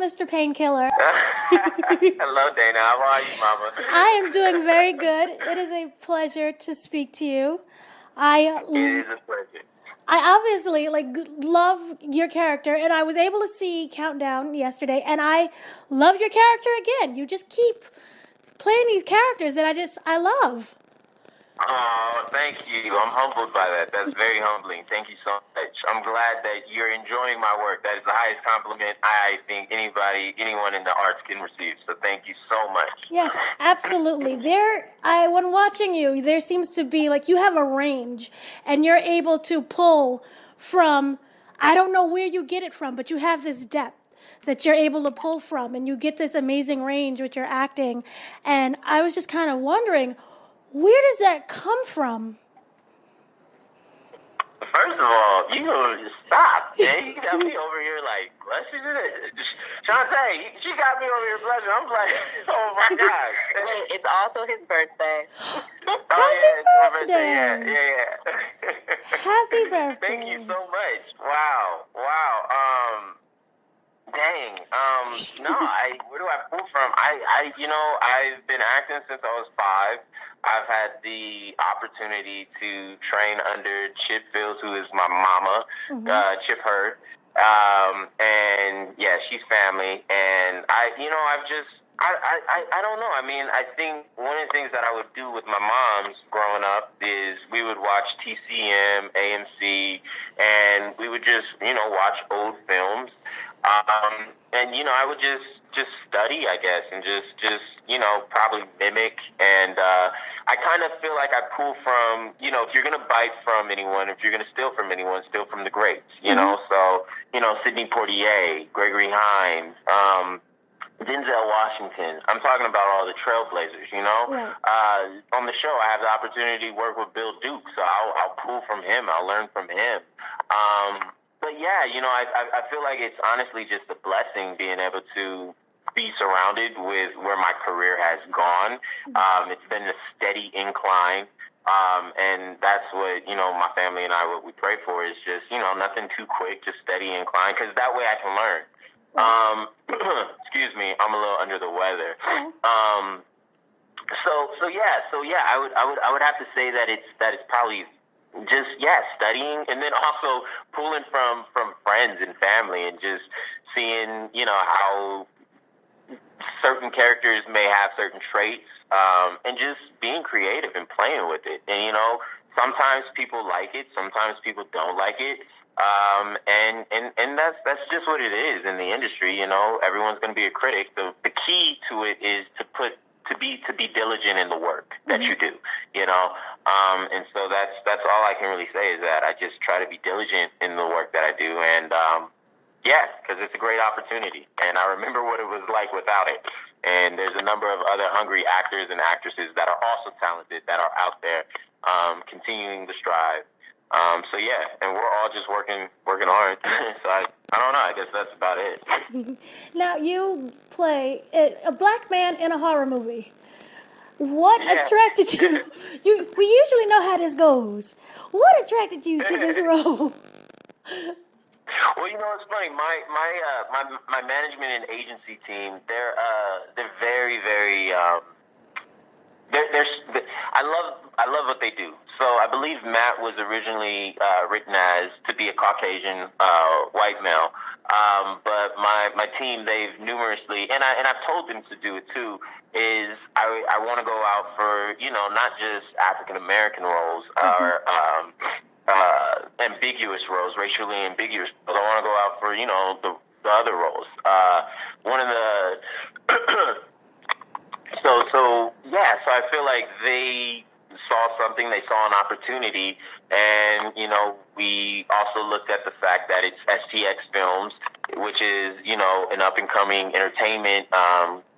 Mr. Painkiller. Hello, Dana. How are you, Mama? I am doing very good. It is a pleasure to speak to you. I It is a pleasure. I obviously love your character, and I was able to see Countdown yesterday, and I love your character again. You just keep playing these characters that I love. Oh, thank you. I'm humbled by that. That's very humbling. Thank you so much. I'm glad that you're enjoying my work. That is the highest compliment I think anyone in the arts can receive. So thank you so much. Yes, absolutely. When watching you, there seems to be you have a range, and you're able to pull from. I don't know where you get it from, but you have this depth that you're able to pull from, and you get this amazing range with your acting. And I was just kind of wondering, where does that come from? First of all, you just stop, man. You got me over here blushing. Shantae, she got me over here blushing. I'm like, oh my God. Wait, it's also his birthday. Happy birthday. Yeah. Happy birthday. Thank you so much. Wow. Dang. Where do I pull from? I've been acting since I was 5. I've had the opportunity to train under Chip Fields, who is my mama, Chip Hurd. And yeah, she's family. And I don't know. I mean, I think one of the things that I would do with my moms growing up is we would watch TCM, AMC, and we would just, watch old films. And I would just study, I guess, and just probably mimic. And I kind of feel like I pull from, if you're going to bite from anyone, if you're going to steal from anyone, steal from the greats, you know? So, Sidney Poitier, Gregory Hines, Denzel Washington. I'm talking about all the trailblazers, Right. On the show, I have the opportunity to work with Bill Duke, so I'll pull from him. I'll learn from him. But yeah, I feel like it's honestly just a blessing being able to be surrounded with where my career has gone. It's been a steady incline. And that's what, my family and I, what we pray for is just, nothing too quick, just steady incline, because that way I can learn. Excuse me, I'm a little under the weather. So yeah, I would have to say that it's probably just studying, and then also pulling from friends and family, and just seeing how certain characters may have certain traits, and just being creative and playing with it. And sometimes people like it, sometimes people don't like it. And that's just what it is in the industry. Everyone's going to be a critic. The key to it is to be diligent in the work that you do, and so that's all I can really say is that I just try to be diligent in the work that I do. And, because it's a great opportunity, and I remember what it was like without it. And there's a number of other hungry actors and actresses that are also talented that are out there, continuing to strive. So yeah, and we're all just working hard. So I don't know. I guess that's about it. Now you play a black man in a horror movie. What attracted you? We usually know how this goes. What attracted you to this role? Well, it's funny. My management and agency team, they're very, very. I love what they do. So I believe Matt was originally written as to be a Caucasian white male, but my team, they've numerously, and I've told them to do it too. Is I want to go out for not just African American roles or ambiguous roles, racially ambiguous, but I want to go out for the other roles. One of the So I feel like they saw something, they saw an opportunity, and, we also looked at the fact that it's STX Films, which is, an up-and-coming entertainment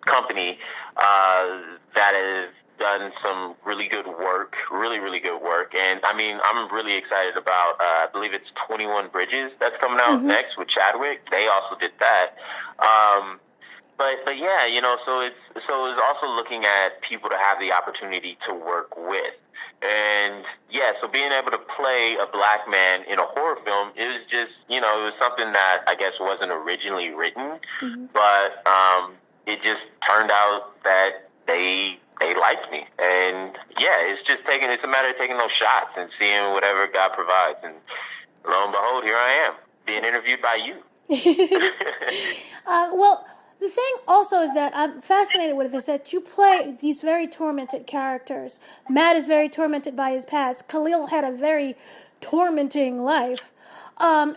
company that has done some really good work, really good work. And, I mean, I'm really excited about, I believe it's 21 Bridges that's coming out next with Chadwick. They also did that. But yeah, so it's also looking at people to have the opportunity to work with. And yeah, so being able to play a black man in a horror film, it was just, it was something that I guess wasn't originally written, but it just turned out that they liked me. And yeah, it's a matter of taking those shots and seeing whatever God provides. And lo and behold, here I am being interviewed by you. Well, the thing also is that I'm fascinated with is that you play these very tormented characters. Matt is very tormented by his past. Khalil had a very tormenting life.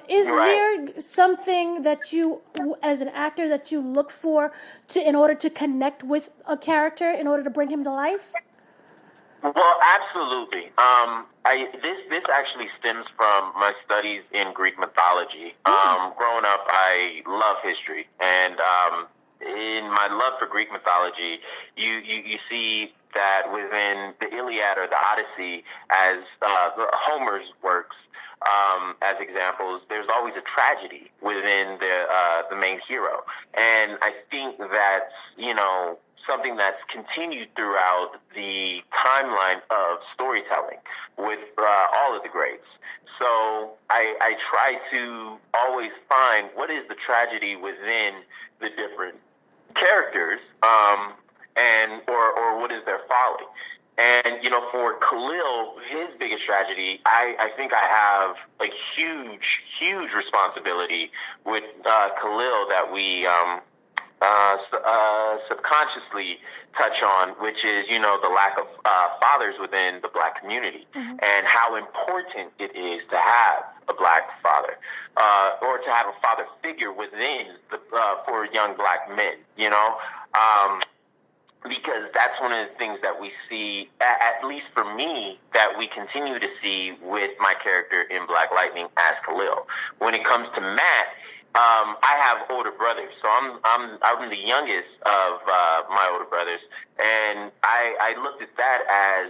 Is there something that you, as an actor, that you look for in order to connect with a character, in order to bring him to life? Well, absolutely. This actually stems from my studies in Greek mythology. Growing up, I love history, and in my love for Greek mythology, you see that within the Iliad or the Odyssey, as Homer's works, as examples, there's always a tragedy within the main hero, and I think that's something that's continued throughout the timeline of storytelling with all of the greats. So I try to always find what is the tragedy within the different characters, or what is their folly. And, for Khalil, his biggest tragedy, I think I have a huge responsibility with Khalil that we subconsciously touch on, which is, the lack of fathers within the black community, and how important it is to have a black father, or to have a father figure within for young black men, because that's one of the things that we see, at least for me, that we continue to see with my character in Black Lightning as Khalil. When it comes to Matt, I have older brothers, so I'm the youngest of my older brothers, and I looked at that as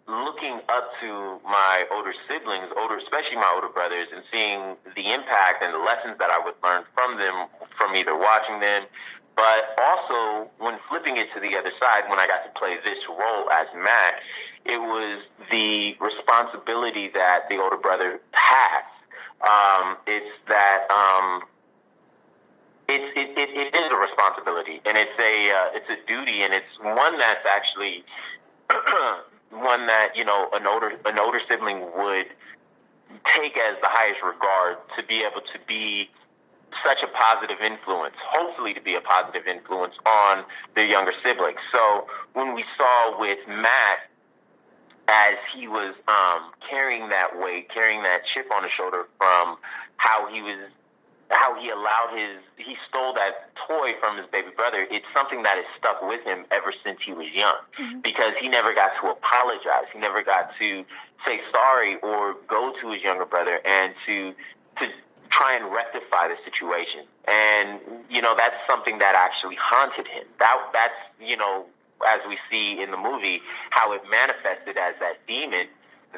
looking up to my older siblings, especially my older brothers, and seeing the impact and the lessons that I would learn from them, from either watching them, but also when flipping it to the other side, when I got to play this role as Matt, it was the responsibility that the older brother has. It's that it is a responsibility, and it's a duty, and it's one that's actually one that an older sibling would take as the highest regard, to be able to be such a positive influence, hopefully to be a positive influence on their younger siblings. So when we saw with Matt, as he was carrying that weight, carrying that chip on his shoulder from how he stole that toy from his baby brother, it's something that has stuck with him ever since he was young, because he never got to apologize. He never got to say sorry or go to his younger brother and to try and rectify the situation. And, that's something that actually haunted him. That's, as we see in the movie, how it manifested as that demon,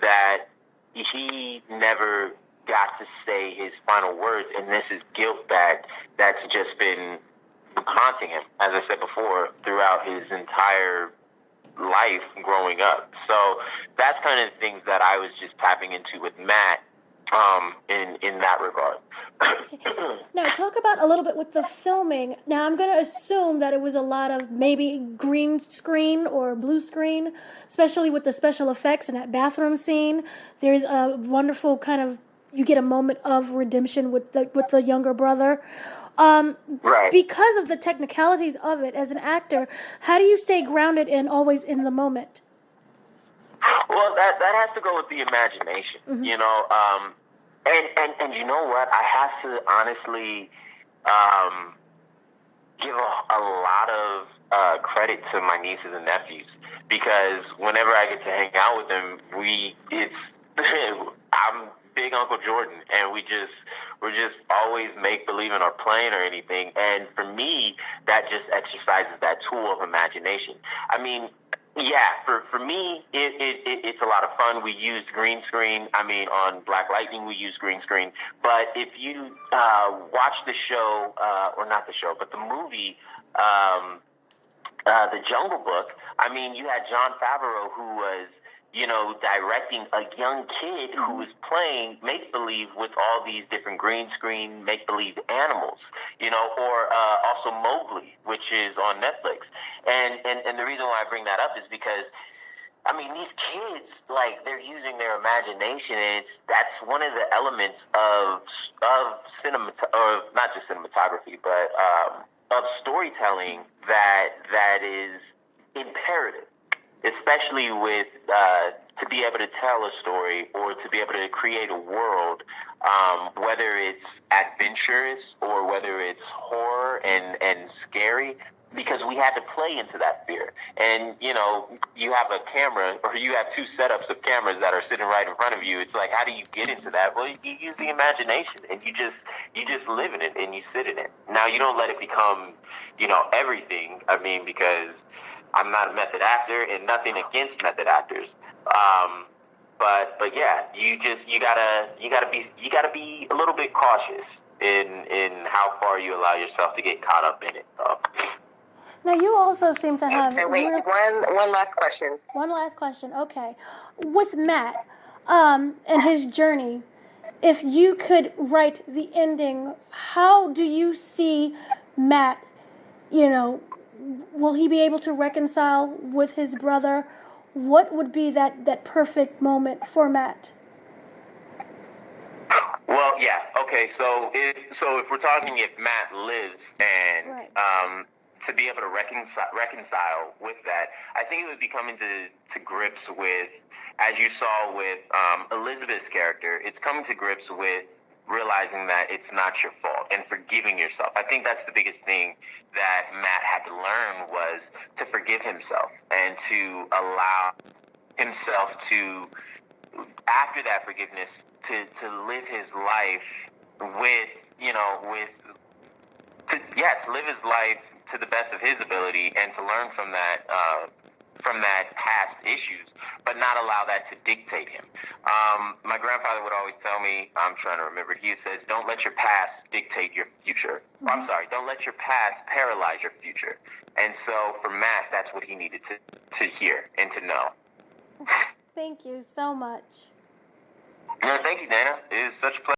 that he never got to say his final words, and this is guilt that's just been haunting him, as I said before, throughout his entire life growing up. So that's kind of the things that I was just tapping into with Matt, in that regard. Now, talk about a little bit with the filming. Now, I'm going to assume that it was a lot of maybe green screen or blue screen, especially with the special effects in that bathroom scene. There's a wonderful kind of, you get a moment of redemption with the younger brother. Right. Because of the technicalities of it, as an actor, how do you stay grounded and always in the moment? Well, that has to go with the imagination, and you know what? I have to honestly give a lot of credit to my nieces and nephews, because whenever I get to hang out with them, I'm big Uncle Jordan, and we're just always make believe in our plane or anything. And for me, that just exercises that tool of imagination. I mean, yeah, for me, it's a lot of fun. We used green screen. I mean, on Black Lightning, we used green screen. But if you watch the show, or not the show, but the movie, The Jungle Book, I mean, you had Jon Favreau, who was, directing a young kid who is playing make-believe with all these different green screen make-believe animals, or also Mowgli, which is on Netflix. And the reason why I bring that up is because, I mean, these kids, like, they're using their imagination, and that's one of the elements of cinema, or not just cinematography, but of storytelling that is imperative, especially with to be able to tell a story or to be able to create a world, whether it's adventurous or whether it's horror and scary, because we had to play into that fear. And, you have a camera, or you have two setups of cameras that are sitting right in front of you. It's like, how do you get into that? Well, you use the imagination, and you just live in it, and you sit in it. Now, you don't let it become, everything. I mean, because I'm not a method actor, and nothing against method actors. But yeah, you gotta be a little bit cautious in how far you allow yourself to get caught up in it. So. Now, you also seem to have... Wait, one last question. One last question, okay. With Matt, and his journey, if you could write the ending, how do you see Matt, will he be able to reconcile with his brother? What would be that perfect moment for Matt? Well, yeah, okay, so if we're talking if Matt lives and... Right. To be able to reconcile with that, I think it would be coming to grips with, as you saw with Elizabeth's character, it's coming to grips with realizing that it's not your fault and forgiving yourself. I think that's the biggest thing that Matt had to learn, was to forgive himself and to allow himself to, after that forgiveness, to live his life to live his life to the best of his ability, and to learn from that past issues, but not allow that to dictate him. My grandfather would always tell me, I'm trying to remember, he says, don't let your past dictate your future. Mm-hmm. I'm sorry, don't let your past paralyze your future. And so for Matt, that's what he needed to hear and to know. Thank you so much. No, thank you, Dana. It is such a pleasure.